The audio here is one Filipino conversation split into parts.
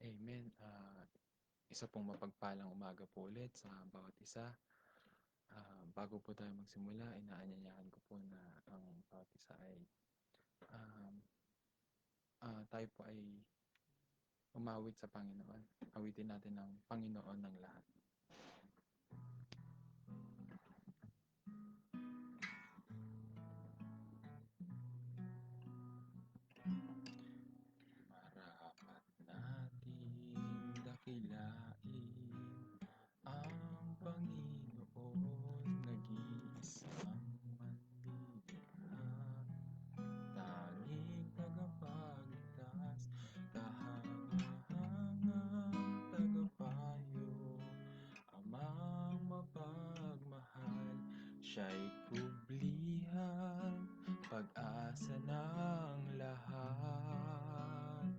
Amen. Isa pong mapagpalang umaga po ulit sa bawat isa. Bago po tayo magsimula, inaanyayahan ko po na ang bawat isa ay um, tayo po ay umawit sa Panginoon. Awitin natin ang Panginoon ng lahat. Marapat nating dakilain ang Panginoon, nag-iisang manlilikha, tanging tagapagligtas, kahangahangang tagapayo, amang mapagmahal, siya'y kublihan, pag-asa ng lahat.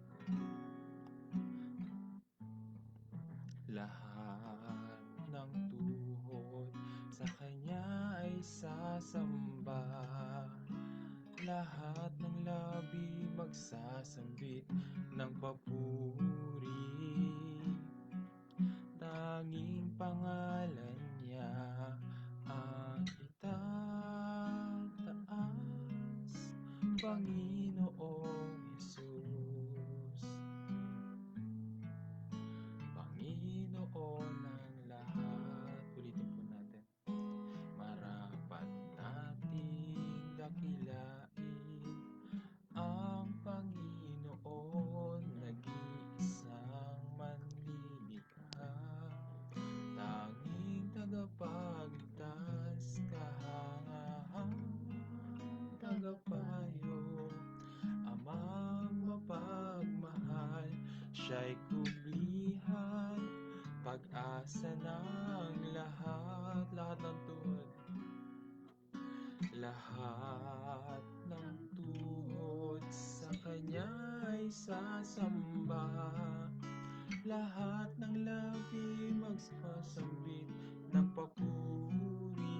Lahat ng tuhod sa Kanya ay sasamba, lahat ng labi magsasambit ng papuri. Tanging pangalan niya ang itataas, Panginoong Hesus. Panginoon ng lahat. Ulitin po natin. Marapat nating dakilain ang Panginoon, nag-iisang manlilikha, tanging tagapagligtas, kahangahangang tagapayo, amang mapagmahal, siya'y kublihan, pag-asa ng lahat. Lahat ng tuhod, lahat ng tuhod sa Kanya ay sasamba, lahat ng labi magsasambit ng papuri.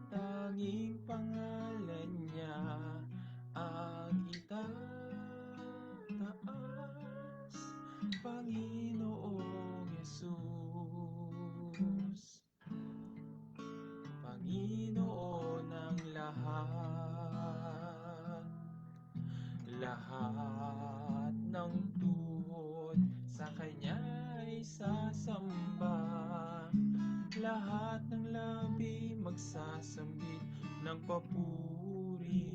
Tanging pangalan niya ang itataas, Panginoong Hesus. Panginoon ng lahat. Lahat ng tuhod sa Kanya ay sasamba, lahat ng labi magsasambit ng papuri.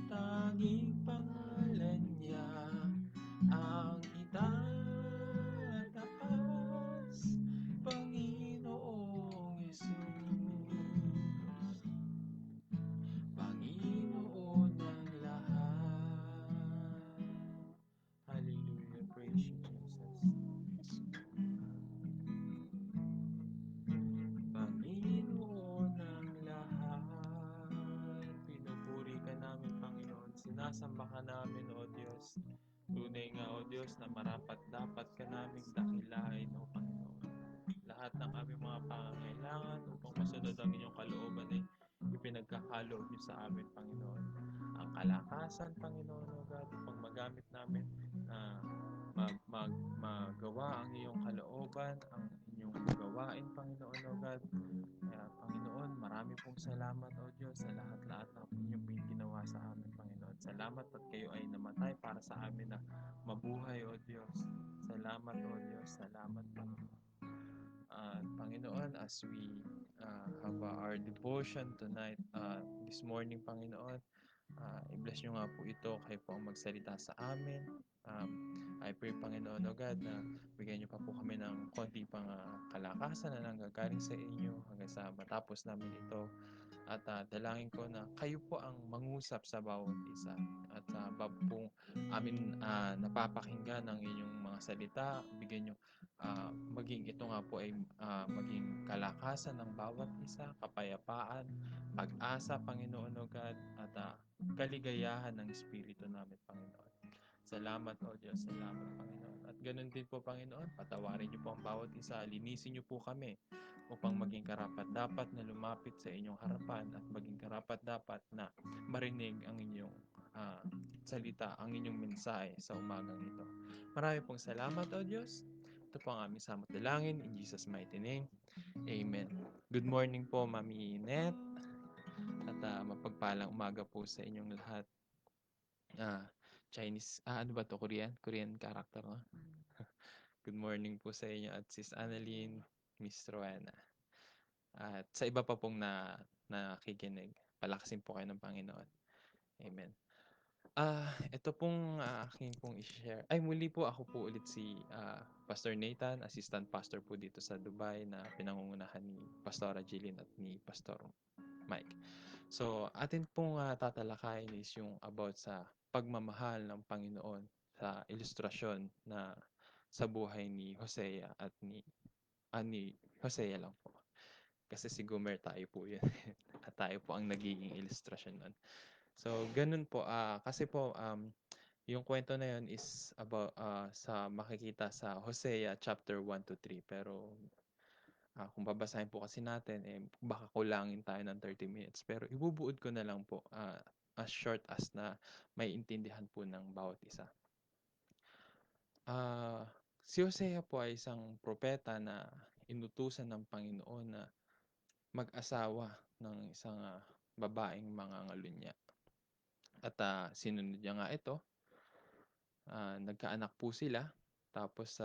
Tanging pangalan niya ang itataas, Panginoong Hesus. Panginoon ng lahat. Hallelujah. Praise you, Jesus. Panginoon ng lahat. Pinupuri ka namin, Panginoon. Sinasamba ka namin, O Diyos. Tunay nga, O Diyos, na marapat dapat ka namin dakilain, O Panginoon. Lahat ng aming mga pangangailangan upang masunod ang inyong kalooban ay ipinagkakaloob niyo sa amin, Panginoon. Ang kalakasan, Panginoon, O God, upang magamit namin na magawa ang iyong kalooban, ang inyong gawain, Panginoon, O God. Kaya, Panginoon, marami pong salamat, O Diyos, sa lahat-lahat ng inyong ginawa sa amin, Panginoon. Salamat at kayo ay namatay para sa amin na mabuhay, O Diyos. Salamat, O Diyos. Salamat, Panginoon. Panginoon, as we have our devotion tonight, this morning, Panginoon, i-bless nyo nga po ito, kayo po ang magsalita sa amin. I pray, Panginoon, O God, na bigyan nyo pa po kami ng konti pang kalakasan na nanggagaling sa inyo hanggang sa matapos namin ito. At dalangin ko na kayo po ang mangusap sa bawat isa. At sa pong amin napapakinggan ng inyong mga salita, bigyan nyo maging ito nga po ay maging kalakasan ng bawat isa, kapayapaan, pag-asa, Panginoon, O God, at kaligayahan ng Espiritu namin, Panginoon. Salamat, O Diyos. Salamat, Panginoon. At ganun din po, Panginoon, patawarin niyo po ang bawat isa. Linisin niyo po kami upang maging karapat-dapat na lumapit sa inyong harapan at maging karapat-dapat na marinig ang inyong ah, salita, ang inyong mensahe sa umagang ito. Marami pong salamat, O Diyos. Ito po ang aming samot dalangin in Jesus' mighty name. Amen. Good morning po, Mami Net. At mapagpalang umaga po sa inyong lahat. Chinese, ano ba to? Korean? Korean character, no? Good morning po sa inyo at Sis Annalyn, Miss Rowena. At sa iba pa pong nakikinig, palakasin po kayo ng Panginoon. Amen. Ito pong aking pong i-share. Ay, muli po ako po ulit si Pastor Nathan, assistant pastor po dito sa Dubai na pinangungunahan ni Pastora Jillian at ni Pastor Mike. So, atin pong tatalakayin is yung about sa pagmamahal ng Panginoon sa ilustrasyon na sa buhay ni Hosea at ni Hosea lang po. Kasi si Gomer tayo po yun. At tayo po ang nagiging ilustrasyon nun. So, ganun po. Kasi po, yung kwento na yun is about sa makikita sa Hosea chapter 1 to 3. Pero kung babasahin po kasi natin, baka kulangin tayo ng 30 minutes. Pero ibubuod ko na lang po as short as na may intindihan po ng bawat isa. Si Hosea po ay isang propeta na inutusan ng Panginoon na mag-asawa ng isang babaeng mangangalunya. At sinunod niya nga ito. Nagkaanak po sila. Tapos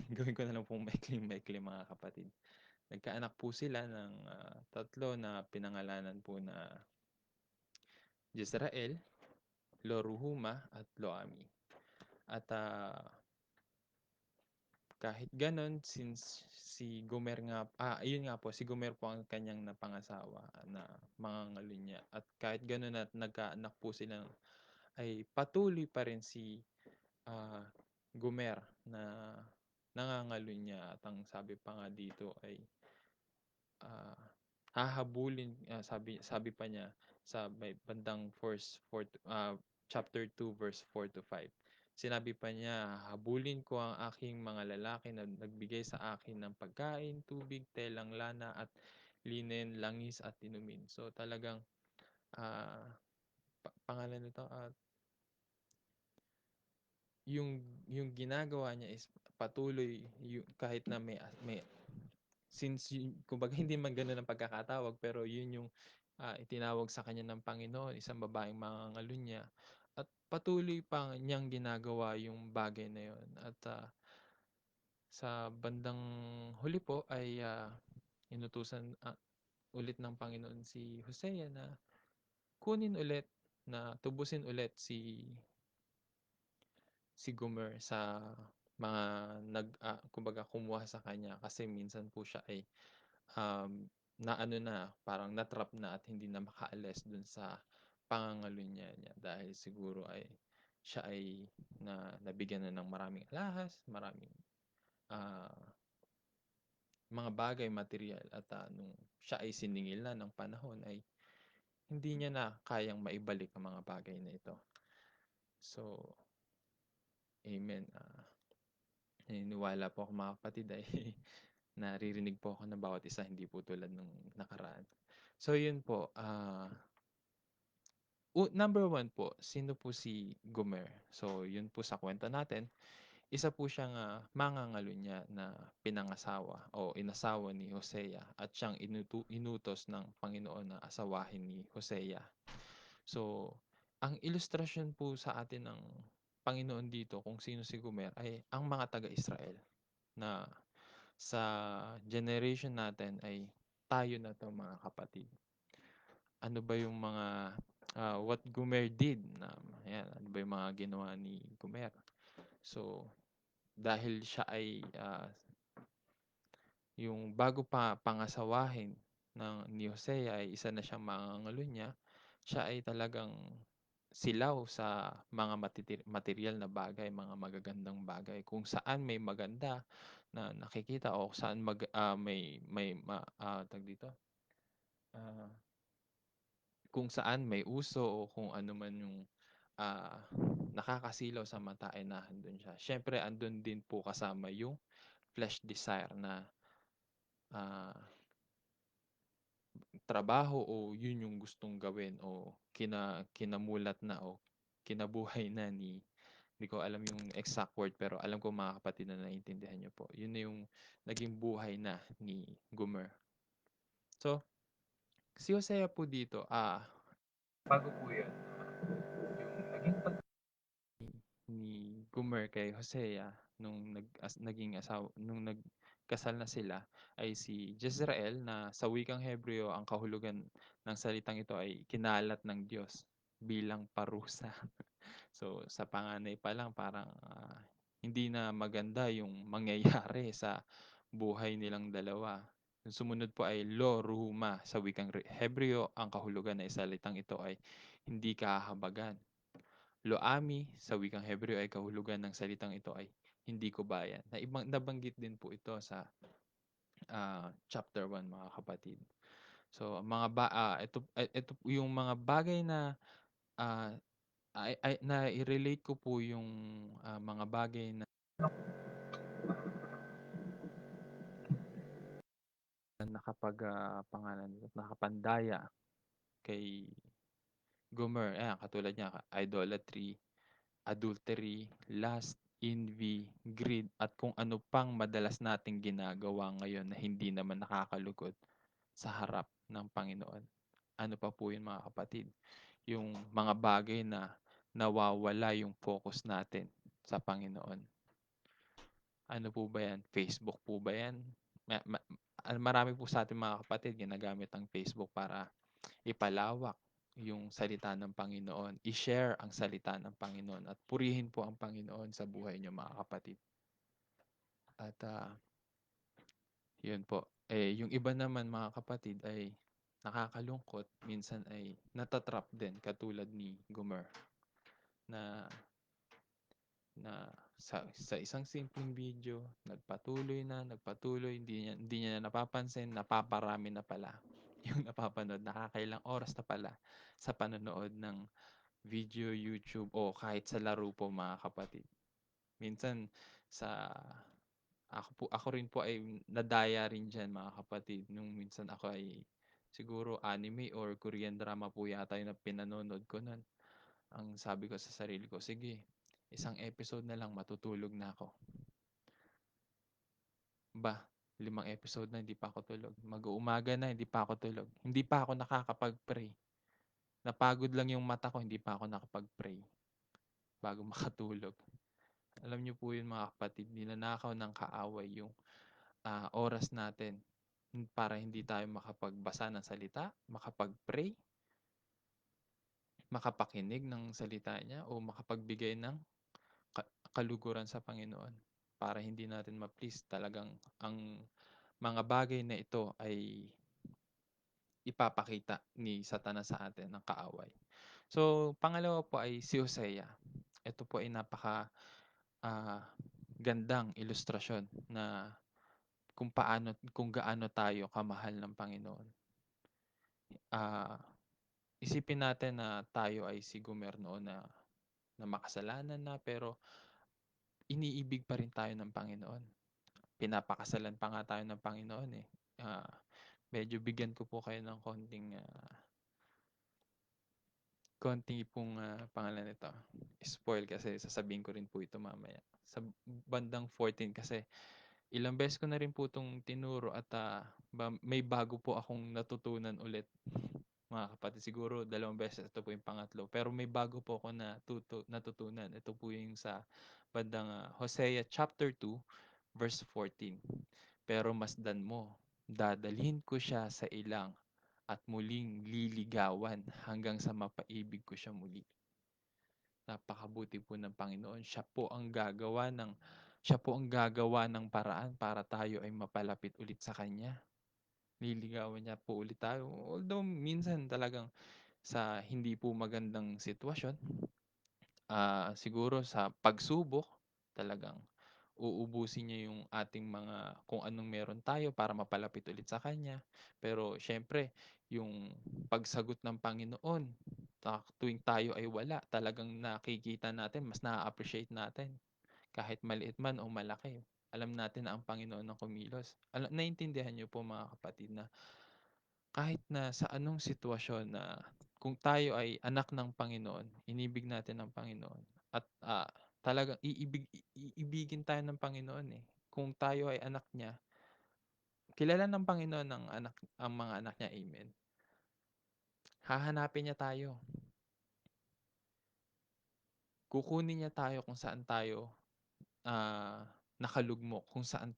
gawin ko na lang pong maikling-maikli mga kapatid. Nagkaanak po sila ng tatlo na pinangalanan po na Jezreel, Lo-ruhuma at Lo-ami. At kahit ganon, since si Gomer nga, ayun nga po, si Gomer po ang kanyang napangasawa na mangangalunya. At kahit ganon at nagkaanak po sila, ay patuloy pa rin si Gomer na nangangalunya. At ang sabi pa nga dito ay hahabulin, sabi pa niya sa may bandang chapter 2 verse 4 to 5. Sinabi pa niya, habulin ko ang aking mga lalaki na nagbigay sa akin ng pagkain, tubig, telang lana at linen, langis at inumin. So talagang pangalan nito yung ginagawa niya is patuloy kahit na may since kumbaga hindi man ganoon ang pagkakatawag, pero yun yung itinawag sa kanya ng Panginoon, isang babaeng mangangalunya, at patuloy pa niyang ginagawa yung bagay na yun. At sa bandang huli po ay inutusan ulit ng Panginoon si Hosea na kunin ulit, na tubusin ulit si Gomer sa mga kumbaga kumuha sa kanya, kasi minsan po siya ay na ano na, parang natrap na at hindi na makaalis dun sa pangangalunya niya dahil siguro ay siya ay nabigyan na ng maraming alahas, maraming ah, mga bagay, material, at nung siya ay siningil na ng panahon ay hindi niya na kayang maibalik ang mga bagay na ito. So, amen. Naniniwala po ako mga kapatid ay naririnig po ako ng bawat isa, hindi po tulad nung nakaraan. So, yun po. Number one po, sino po si Gomer? So, yun po sa kwento natin. Isa po siyang mangangalunya na pinangasawa o inasawa ni Hosea at siyang inutos ng Panginoon na asawahin ni Hosea. So, ang ilustrasyon po sa atin ng Panginoon dito kung sino si Gomer ay ang mga taga-Israel, na sa generation natin ay tayo na to mga kapatid. Ano ba yung mga what Gomer did, ayan, ano ba yung mga ginawa ni Gomer? So, dahil siya ay yung bago pa pangasawahin ni Hosea ay isa na siyang mangangalunya, siya ay talagang silaw sa mga material na bagay, mga magagandang bagay. Kung saan may maganda na nakikita o saan tag dito, kung saan may uso o kung ano man yung nakakasilaw sa mata ay nandun siya. Siyempre, andun din po kasama yung flesh desire na trabaho o yun yung gustong gawin o kinamulat na o kinabuhay na ni, hindi ko alam yung exact word pero alam ko mga kapatid na naiintindihan niyo po. Yun na yung naging buhay na ni Gomer. So, si Hosea po dito, bago po yun, yung naging ni Gomer kay Hosea nung naging asawa nung nagkasal na sila ay si Jezreel na sa wikang Hebreo ang kahulugan ng salitang ito ay kinalat ng Diyos bilang parusa. So sa panganay pa lang parang hindi na maganda yung mangyayari sa buhay nilang dalawa. Yung sumunod po ay Lo Ruhuma sa wikang Hebreo ang kahulugan ng salitang ito ay hindi kahabagan. Lo-ami sa wikang Hebreo ay kahulugan ng salitang ito ay hindi ko bayan. Nabanggit din po ito sa chapter 1 mga kapatid. So ito po yung mga bagay na ah, na i-relate ko po yung mga bagay na pangalan nito, nakapandaya kay Gomer. Ayan, katulad niya, idolatry, adultery, lust, envy, greed, at kung ano pang madalas nating ginagawa ngayon na hindi naman nakakalugod sa harap ng Panginoon. Ano pa po yun mga kapatid? Yung mga bagay na nawawala yung focus natin sa Panginoon. Ano po ba yan? Facebook po ba yan? Marami po sa ating mga kapatid ginagamit ang Facebook para ipalawak yung salita ng Panginoon, i-share ang salita ng Panginoon at purihin po ang Panginoon sa buhay niyo mga kapatid. At yun po. Yung iba naman mga kapatid ay nakakalungkot, minsan ay natatrap din katulad ni Gomer na sa isang simpleng video, nagpatuloy, hindi niya napapansin, napaparami na pala yung napapanood, nakakailang oras na pala sa panonood ng video, YouTube o kahit sa laro po mga kapatid. Minsan sa ako rin po ay nadaya rin diyan mga kapatid nung minsan ako ay siguro anime or Korean drama po yata yung pinanonood ko nun. Ang sabi ko sa sarili ko, sige, isang episode na lang matutulog na ako. Ba, 5 episode na hindi pa ako tulog. Mag-uumaga na hindi pa ako tulog. Hindi pa ako nakakapag-pray. Napagod lang yung mata ko, hindi pa ako nakapag-pray bago makatulog. Alam niyo po yun mga kapatid, ninanakaw ng kaaway yung oras natin para hindi tayo makapagbasa ng salita, makapag-pray, makapakinig ng salita niya o makapagbigay ng kaluguran sa Panginoon para hindi natin ma-please. Talagang ang mga bagay na ito ay ipapakita ni Satanas sa atin ng kaaway. So, pangalawa po ay si Hosea. Ito po ay napaka ah, gandang ilustrasyon na kung gaano tayo kamahal ng Panginoon. Isipin natin na tayo ay si Gomer noon na makasalanan na pero iniibig pa rin tayo ng Panginoon. Pinapakasalan pa nga tayo ng Panginoon eh. Ah, Medyo bigyan ko po kayo ng konting pong pangalan nito, spoil kasi sasabihin ko rin po ito mamaya. Sa bandang 14 kasi ilang beses ko na rin po 'tong tinuro at may bago po akong natutunan ulit mga kapatid. Siguro 2 beses, ito po yung pangatlo. Pero may bago po ako natutunan. Ito po yung sa bandang Hosea chapter 2 verse 14. Pero masdan mo, dadalhin ko siya sa ilang at muling liligawan hanggang sa mapaibig ko siya muli. Napakabuti po ng Panginoon. Siya po ang gagawa ng paraan para tayo ay mapalapit ulit sa Kanya. Liligawan niya po ulit tayo. Although minsan talagang sa hindi po magandang sitwasyon, siguro sa pagsubok, talagang uubusin niya yung ating mga kung anong meron tayo para mapalapit ulit sa kanya. Pero siyempre, yung pagsagot ng Panginoon, tuwing tayo ay wala, talagang nakikita natin, mas na-appreciate natin. Kahit maliit man o malaki, alam natin na ang Panginoon ang kumilos. Naiintindihan niyo po mga kapatid na kahit na sa anong sitwasyon na kung tayo ay anak ng Panginoon, inibig natin ng Panginoon at, talagang iibigin tayo ng Panginoon, eh. Kung tayo ay anak niya, kilala ng Panginoon ang mga anak niya, amen. Hahanapin niya tayo, kukunin niya tayo kung saan tayo, nakalugmok, kung saan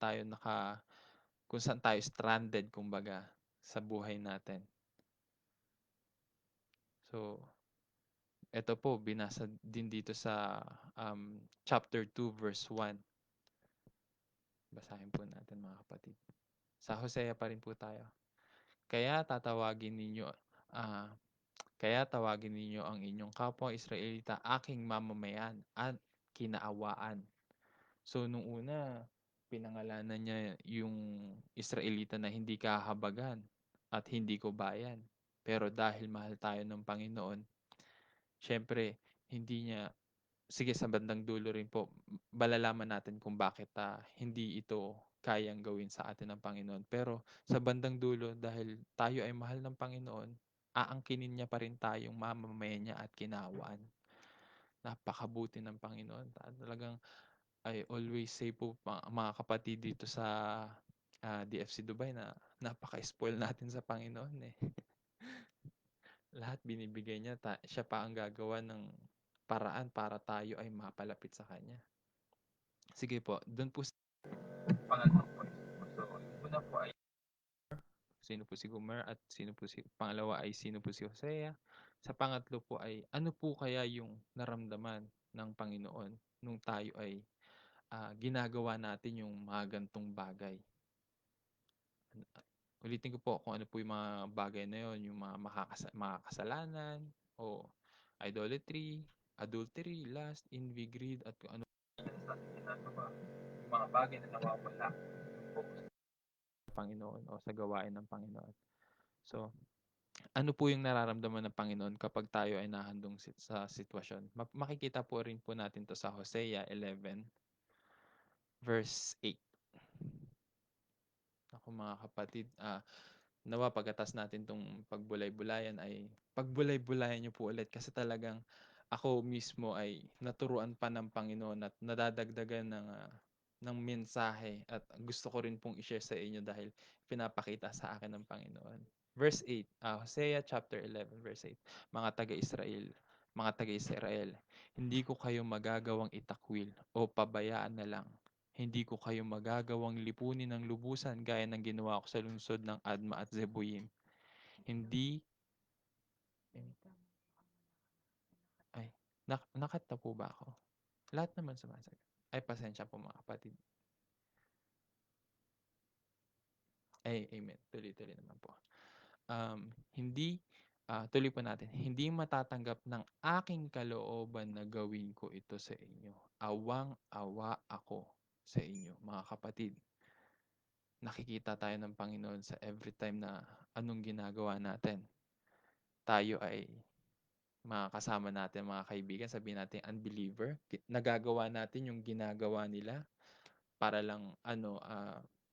tayo stranded kumbaga sa buhay natin. So, eto po binasa din dito sa, chapter 2 verse 1. Basahin po natin mga kapatid. Sa Hosea pa rin po tayo. Kaya tatawagin ninyo, ah, kaya tawagin ninyo ang inyong kapwa Israelita aking mamamayan at kinaawaan. So nung una, pinangalanan niya yung Israelita na hindi kahabagan at hindi ko bayan. Pero dahil mahal tayo ng Panginoon, syempre hindi niya, sige sa bandang dulo rin po, malalaman natin kung bakit hindi ito kayang gawin sa atin ng Panginoon. Pero sa bandang dulo, dahil tayo ay mahal ng Panginoon, aangkinin niya pa rin tayong mamamayan niya at kinawaan. Napakabuti ng Panginoon. Talagang I always say po mga kapatid dito sa DFC Dubai na napaka-spoil natin sa Panginoon eh. Lahat binibigay niya, siya pa ang gagawa ng paraan para tayo ay mapalapit sa Kanya. Sige po, doon po sa pangatlong point po. So, yung una po ay sino po si Gomer at pangalawa ay sino po si Hosea. Sa pangatlo po ay ano po kaya yung naramdaman ng Panginoon nung tayo ay ginagawa natin yung mga gantong bagay. Ulitin ko po kung ano po yung mga bagay na yon, yung mga kasalanan o idolatry, adultery, lust, envy, greed, at kung ano sa ating ginagawa, yung mga bagay na nawawala yung focus ng Panginoon o sa gawain ng Panginoon. So, ano po yung nararamdaman ng Panginoon kapag tayo ay nahandong sa sitwasyon? Makikita po rin po natin to sa Hosea 11 verse 8. Ako mga kapatid, nawa pagkatas natin tong pagbulay-bulayan ay pagbulay-bulayan niyo po ulit kasi talagang ako mismo ay naturuan pa ng Panginoon at nadadagdagan ng mensahe at gusto ko rin pong i-share sa inyo dahil pinapakita sa akin ng Panginoon. Verse 8, Hosea chapter 11 verse 8. Mga taga-Israel, hindi ko kayo magagawang itakwil o pabayaan na lang. Hindi ko kayo magagawang lipunin ng lubusan gaya ng ginawa ko sa lungsod ng Adma at Zeboyim. Hindi, ay, nakat na po ba ako? Lahat naman sumasagot. Ay, pasensya po mga kapatid. Ay, amen. Tuloy-tuloy naman po. Hindi, tuloy po natin. Hindi matatanggap ng aking kalooban na gawin ko ito sa inyo. Awang-awa ako sa inyo, mga kapatid. Nakikita tayo ng Panginoon sa every time na anong ginagawa natin. Tayo ay mga kasama natin, mga kaibigan, sabihin natin unbeliever, nagagawa natin yung ginagawa nila para lang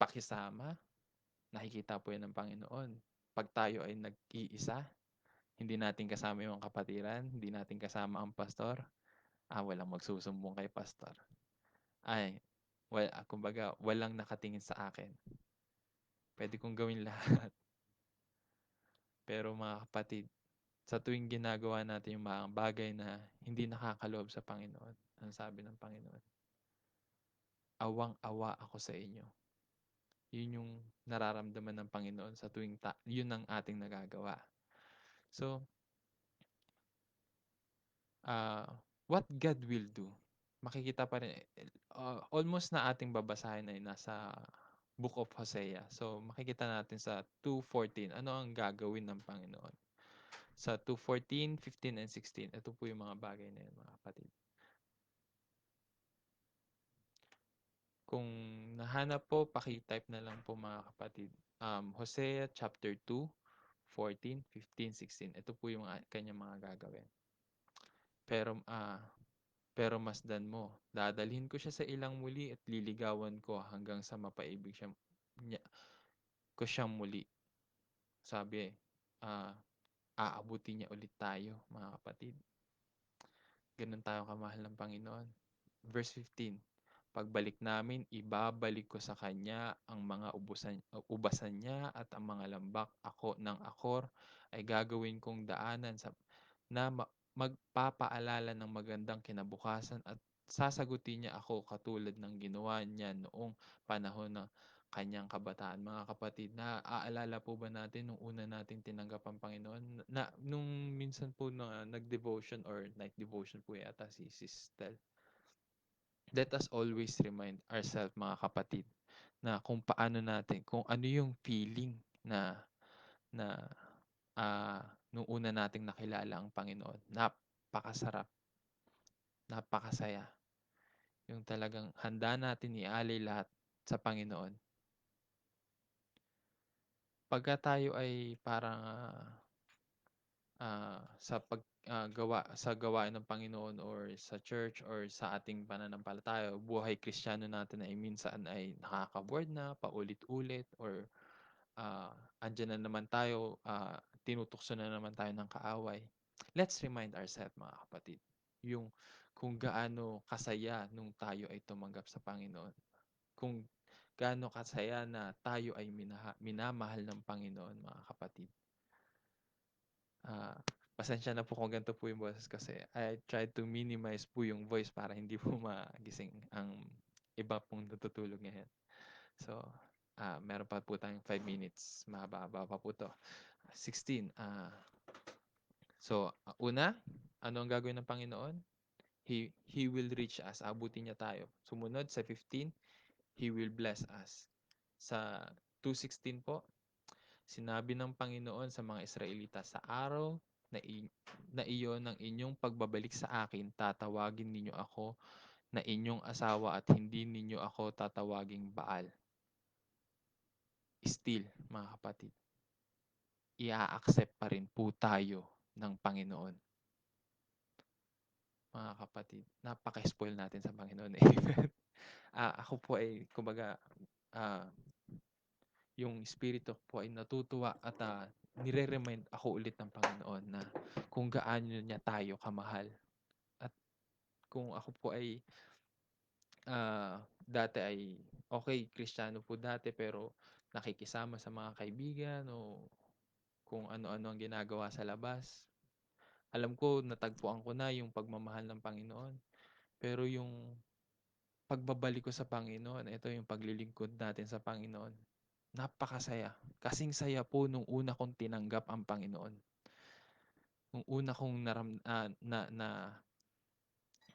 pakisama. Nakikita po yan ng Panginoon. Pag tayo ay nag-iisa, hindi natin kasama yung kapatiran, hindi natin kasama ang pastor, walang magsusumbong kay pastor. Ay, kumbaga, walang nakatingin sa akin. Pwede kong gawin lahat. Pero mga kapatid, sa tuwing ginagawa natin yung mga bagay na hindi nakakaloob sa Panginoon, ang sabi ng Panginoon, awang-awa ako sa inyo. Yun yung nararamdaman ng Panginoon sa tuwing yun ang ating nagagawa. So, what God will do, makikita pa rin, almost na ating babasahin ay nasa Book of Hosea. So, makikita natin sa 2:14, ano ang gagawin ng Panginoon. Sa 2:14, 15, and 16, ito po yung mga bagay na yun, mga kapatid. Kung nahanap po, paki-type na lang po mga kapatid. Hosea chapter 2, 14, 15, 16. Ito po yung kanyang mga gagawin. Pero masdan mo, dadalhin ko siya sa ilang muli at liligawan ko hanggang sa mapaibig ko siyang muli. sabi, ah, aabutin niya ulit tayo, mga kapatid. Gano'n tayo kamahal ng Panginoon. Verse 15, pagbalik namin, ibabalik ko sa kanya ang mga ubasan niya at ang mga lambak ako ng Akor ay gagawin kong daanan na magpapaalala ng magandang kinabukasan at sasagutin niya ako katulad ng ginawa niya noong panahon ng kanyang kabataan. Mga kapatid, naaalala po ba natin nung una nating tinanggap ang Panginoon? Nung minsan po na nag-devotion or night devotion po yata si Sis, let us always remind ourselves, mga kapatid, na kung paano natin, kung ano yung feeling na nung una nating nakilala ang Panginoon. Napakasarap, napakasaya. Yung talagang handa natin ialay lahat sa Panginoon. Pagka tayo ay parang sa gawain ng Panginoon or sa church or sa ating pananampalataya, buhay Kristiyano natin ay minsan ay nakaka-bored na, paulit-ulit, or andiyan na naman tayo, tinutokso na naman tayo ng kaaway. Let's remind ourselves, mga kapatid, yung kung gaano kasaya nung tayo ay tumanggap sa Panginoon. Kung gaano kasaya na tayo ay minamahal ng Panginoon, mga kapatid. Ah, Pasensya na po kung ganito po yung boses kasi I tried to minimize po yung voice para hindi po magising ang iba pong natutulog ngayon. So, meron pa po tayong 5 minutes. Mahaba-haba pa po to. 16. Una, ano ang gagawin ng Panginoon? He will reach us. Abutin niya tayo. Sumunod sa 15, He will bless us. Sa 2:16 po, sinabi ng Panginoon sa mga Israelita, sa araw na iyon ng inyong pagbabalik sa akin, tatawagin ninyo ako na inyong asawa at hindi ninyo ako tatawaging Baal. Still, mga kapatid, i-accept pa rin po tayo ng Panginoon. Mga kapatid, napaka-spoil natin sa Panginoon. Amen. Ako po ay, kumbaga, yung spirito po ay natutuwa at nire-remind ako ulit ng Panginoon na kung gaano niya tayo kamahal. At kung ako po ay dati ay okay, Kristiyano po dati, pero nakikisama sa mga kaibigan o kung ano-ano ang ginagawa sa labas. Alam ko, natagpuan ko na yung pagmamahal ng Panginoon. Pero yung pagbabalik ko sa Panginoon, ito yung paglilingkod natin sa Panginoon. Napakasaya. Kasing saya po nung una kong tinanggap ang Panginoon. Nung una kong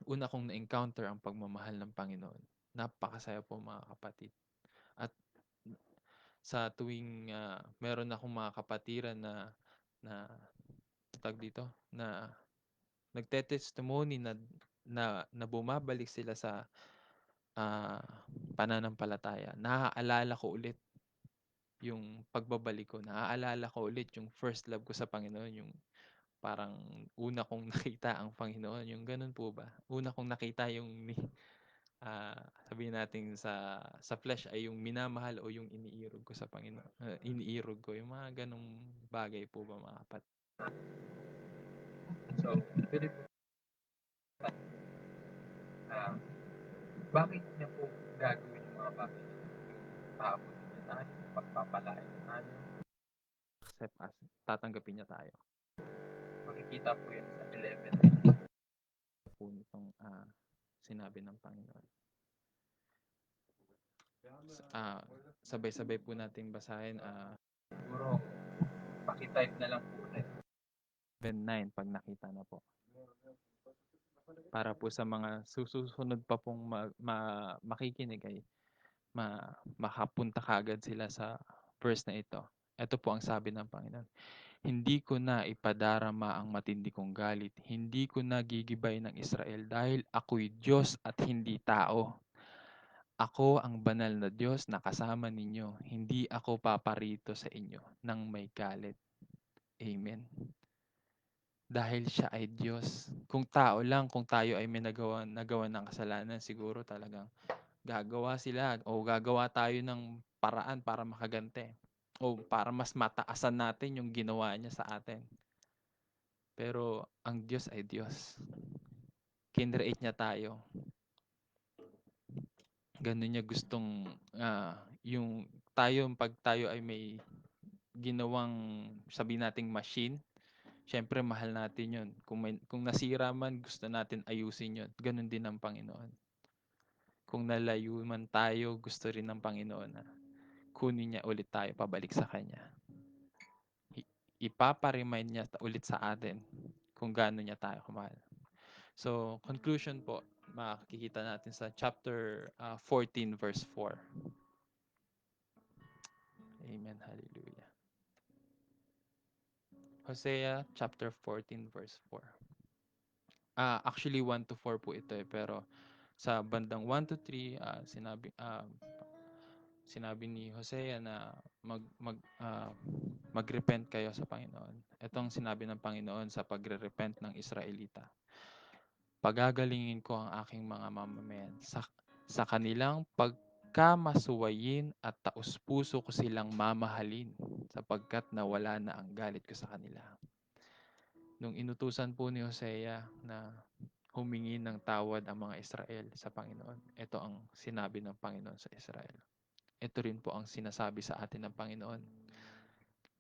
una kong na-encounter ang pagmamahal ng Panginoon. Napakasaya po, mga kapatid. At sa tuwing meron akong mga kapatiran na tag dito, na nagte-testimony na bumabalik sila sa pananampalataya, naaalala ko ulit yung pagbabalik ko. Naaalala ko ulit yung first love ko sa Panginoon, yung parang una kong nakita ang Panginoon, yung gano'n po ba? Una kong nakita yung sabihin natin sa flesh ay yung minamahal o yung iniirog ko sa Panginoon. Iniirog ko, yung mga gano'ng bagay po ba, mga kapatid? So, pwede po, ah, bakit niya po gagawin yung mga bagay niya? Yung paabutin niya tayo, pagpapalain niya tayo, accept us, tatanggapin niya tayo. Makikita po yun sa 11 po nitong sinabi ng Panginoon. Sabay-sabay po nating basahin. Siguro, pakitype na lang po ulit. 9 pag nakita na po. Para po sa mga susunod pa pong makikinig ay makapunta kagad sila sa verse na ito. Ito po ang sabi ng Panginoon. Hindi ko na ipadarama ang matindi kong galit. Hindi ko na gigibay ng Israel dahil ako'y Diyos at hindi tao. Ako ang banal na Diyos na kasama ninyo. Hindi ako paparito sa inyo ng may galit. Amen. Dahil siya ay Diyos. Kung tao lang, kung tayo ay may nagawa ng kasalanan, siguro talagang gagawa sila o gagawa tayo ng paraan para makagante. o para mas mataasan natin yung ginawa niya sa atin. Pero ang Diyos ay Diyos. Kinreate niya tayo. Ganun niya gustong yung tayo, pag tayo ay may ginawang sabihin nating machine, syempre mahal natin yun. Kung nasira man, gusto natin ayusin yun. Ganun din ang Panginoon. Kung nalayo man tayo, gusto rin ng Panginoon na kunin niya ulit tayo pabalik sa Kanya. Ipapa-remind niya ulit sa atin kung gaano niya tayo kamahal. So, conclusion po, makikita natin sa chapter 14 verse 4. Amen. Hallelujah. Hosea chapter 14 verse 4. Actually 1 to 4 po ito pero sa bandang 1 to 3 sinabi ni Hosea na magrepent kayo sa Panginoon. Itong sinabi ng Panginoon sa pagre-repent ng Israelita. Pagagalingin ko ang aking mga mamamayan sa kanilang pagkamasuwayin at taus-puso ko silang mamahalin sapagkat nawala na ang galit ko sa kanila. Nung inutusan po ni Hosea na humingi ng tawad ang mga Israel sa Panginoon, ito ang sinabi ng Panginoon sa Israel. Ito rin po ang sinasabi sa atin ng Panginoon.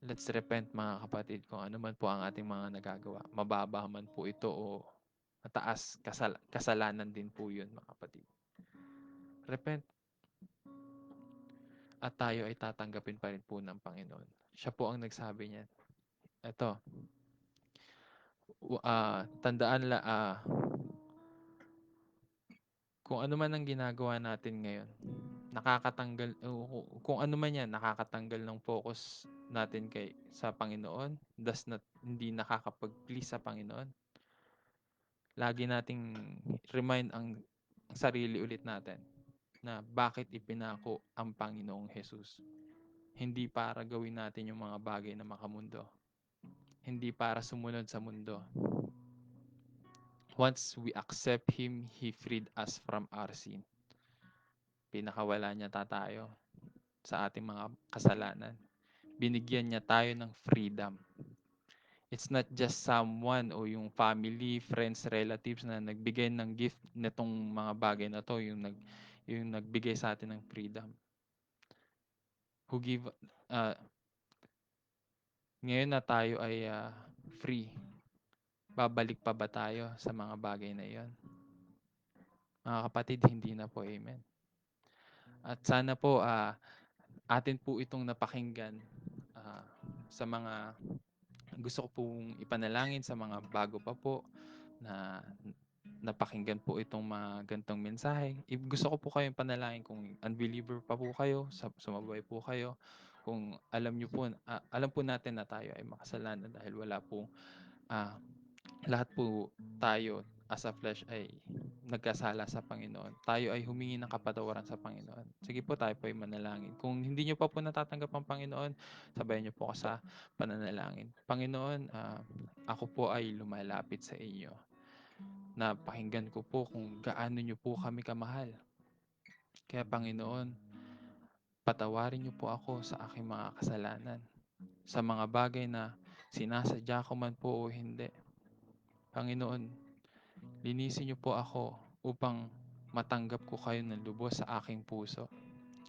Let's repent mga kapatid kung ano man po ang ating mga nagagawa. Mababa man po ito o mataas, kasalanan din po yun mga kapatid. Repent at tayo ay tatanggapin pa rin po ng Panginoon. Siya po ang nagsabi niyan. Ito, tandaan kung ano man ang ginagawa natin ngayon, nakakatanggal, kung ano man yan, nakakatanggal ng focus natin sa Panginoon, thus hindi nakakapag-please sa Panginoon. Lagi nating remind ang sarili ulit natin na bakit ipinako ang Panginoong Jesus. Hindi para gawin natin yung mga bagay na makamundo. Hindi para sumunod sa mundo. Once we accept Him, He freed us from our sin. Pinakawala niya tayo sa ating mga kasalanan. Binigyan niya tayo ng freedom. It's not just someone o yung family, friends, relatives na nagbigay ng gift nitong mga bagay na to, yung nagbigay sa atin ng freedom. Who give, ngayon na tayo ay free. Babalik pa ba tayo sa mga bagay na iyon? Mga kapatid, hindi na po. Amen. At sana po atin po itong napakinggan sa mga gusto ko pong ipanalangin sa mga bago pa po na napakinggan po itong mga gantong mensahe. Gusto ko po kayong panalangin kung unbeliever pa po kayo, sumabay po kayo, kung alam nyo po, alam po natin na tayo ay makasalanan dahil wala po lahat po tayo as a flesh ay nagkasala sa Panginoon. Tayo ay humingi ng kapatawaran sa Panginoon. Sige po, tayo po ay manalangin. Kung hindi nyo pa po natatanggap ang Panginoon, sabayan nyo po ako sa pananalangin. Panginoon, ako po ay lumalapit sa inyo. Napakinggan ko po kung gaano nyo po kami kamahal. Kaya Panginoon, patawarin nyo po ako sa aking mga kasalanan. Sa mga bagay na sinasadya ko man po o hindi. Panginoon, linisin niyo po ako upang matanggap ko kayo ng lubos sa aking puso.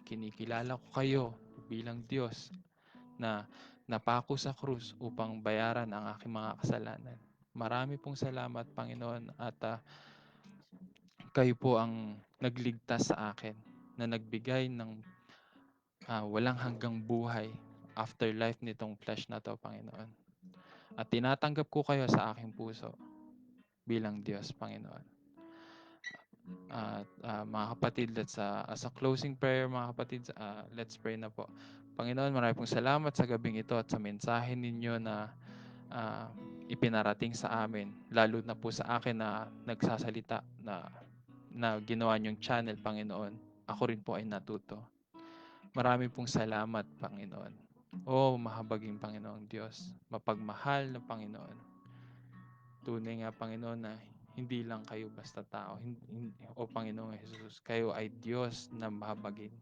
Kinikilala ko kayo bilang Diyos na napako sa krus upang bayaran ang aking mga kasalanan. Marami pong salamat, Panginoon, at kayo po ang nagligtas sa akin na nagbigay ng walang hanggang buhay afterlife nitong flesh na to, Panginoon. At tinatanggap ko kayo sa aking puso bilang Diyos, Panginoon. At mga kapatid, as a closing prayer, mga kapatid, let's pray na po. Panginoon, maraming pong salamat sa gabing ito at sa mensahe ninyo na ipinarating sa amin. Lalo na po sa akin na nagsasalita na ginawa niyong channel, Panginoon. Ako rin po ay natuto. Marami pong salamat, Panginoon. O mahabaging Panginoong Diyos, mapagmahal na Panginoon. Tunay nga, Panginoon, na hindi lang kayo basta tao. O Panginoong Jesus, kayo ay Diyos na mahabagin.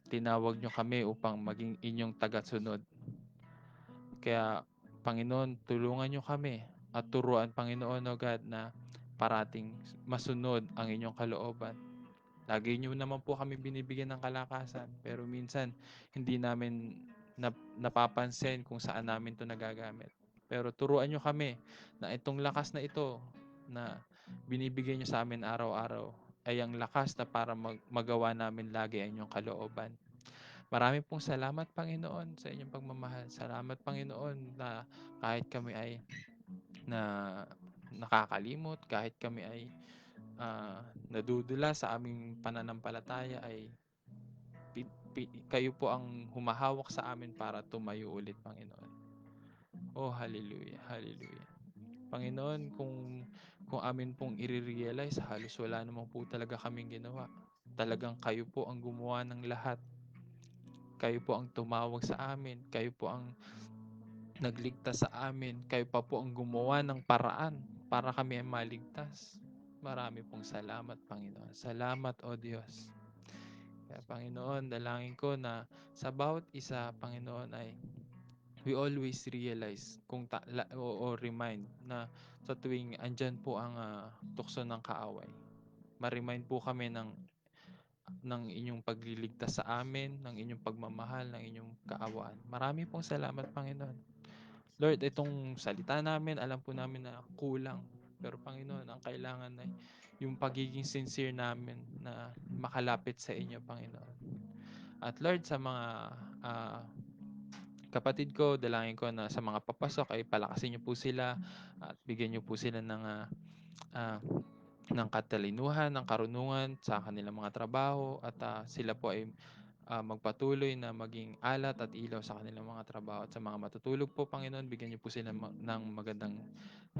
tinawag niyo kami upang maging inyong tagasunod. Kaya, Panginoon, tulungan niyo kami at turuan, Panginoon, O God, na parating masunod ang inyong kalooban. Lagi niyo naman po kami binibigyan ng kalakasan, pero minsan hindi namin napapansin kung saan namin 'to nagagamit. Pero turuan niyo kami na itong lakas na ito na binibigay niyo sa amin araw-araw ay ang lakas na para magawa namin lagi ang inyong kalooban. Marami pong salamat, Panginoon, sa inyong pagmamahal. Salamat, Panginoon, na kahit kami ay na nakakalimot, kahit kami ay nadudula sa aming pananampalataya, ay kayo po ang humahawak sa amin para tumayo ulit, Panginoon. Oh, hallelujah, hallelujah. Panginoon, kung amin pong i-realize, halos wala naman po talaga kaming ginawa. Talagang kayo po ang gumawa ng lahat. Kayo po ang tumawag sa amin. Kayo po ang nagligtas sa amin. Kayo pa po ang gumawa ng paraan para kami ay maligtas. Marami pong salamat, Panginoon. Salamat, O Diyos. Kaya, Panginoon, dalangin ko na sa bawat isa, Panginoon, ay we always realize o remind na sa tuwing andyan po ang tukso ng kaaway, ma-remind po kami ng inyong pagliligtas sa amin, ng inyong pagmamahal, ng inyong kaawaan. Marami pong salamat, Panginoon. Lord, itong salita namin, alam po namin na kulang. Pero Panginoon, ang kailangan ay yung pagiging sincere namin na makalapit sa inyo, Panginoon. At Lord, sa mga kapatid ko, dalangin ko na sa mga papasok ay palakasin niyo po sila at bigyan niyo po sila ah, ng katalinuhan, ng karunungan sa kanilang mga trabaho at sila po ay magpatuloy na maging alat at ilaw sa kanilang mga trabaho. At sa mga matutulog po, Panginoon, bigyan niyo po sila ng magandang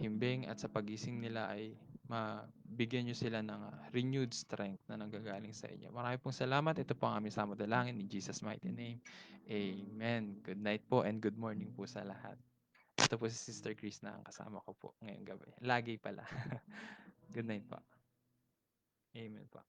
himbing at sa pagising nila ay mabigyan niyo sila ng renewed strength na nanggagaling sa inyo. Marami pong salamat. Ito po ang aming samudalangin in Jesus' mighty name. Amen. Good night po and good morning po sa lahat. Ito po si Sister Chris na ang kasama ko po ngayong gabi. Lagi pala. Good night po. Amen po.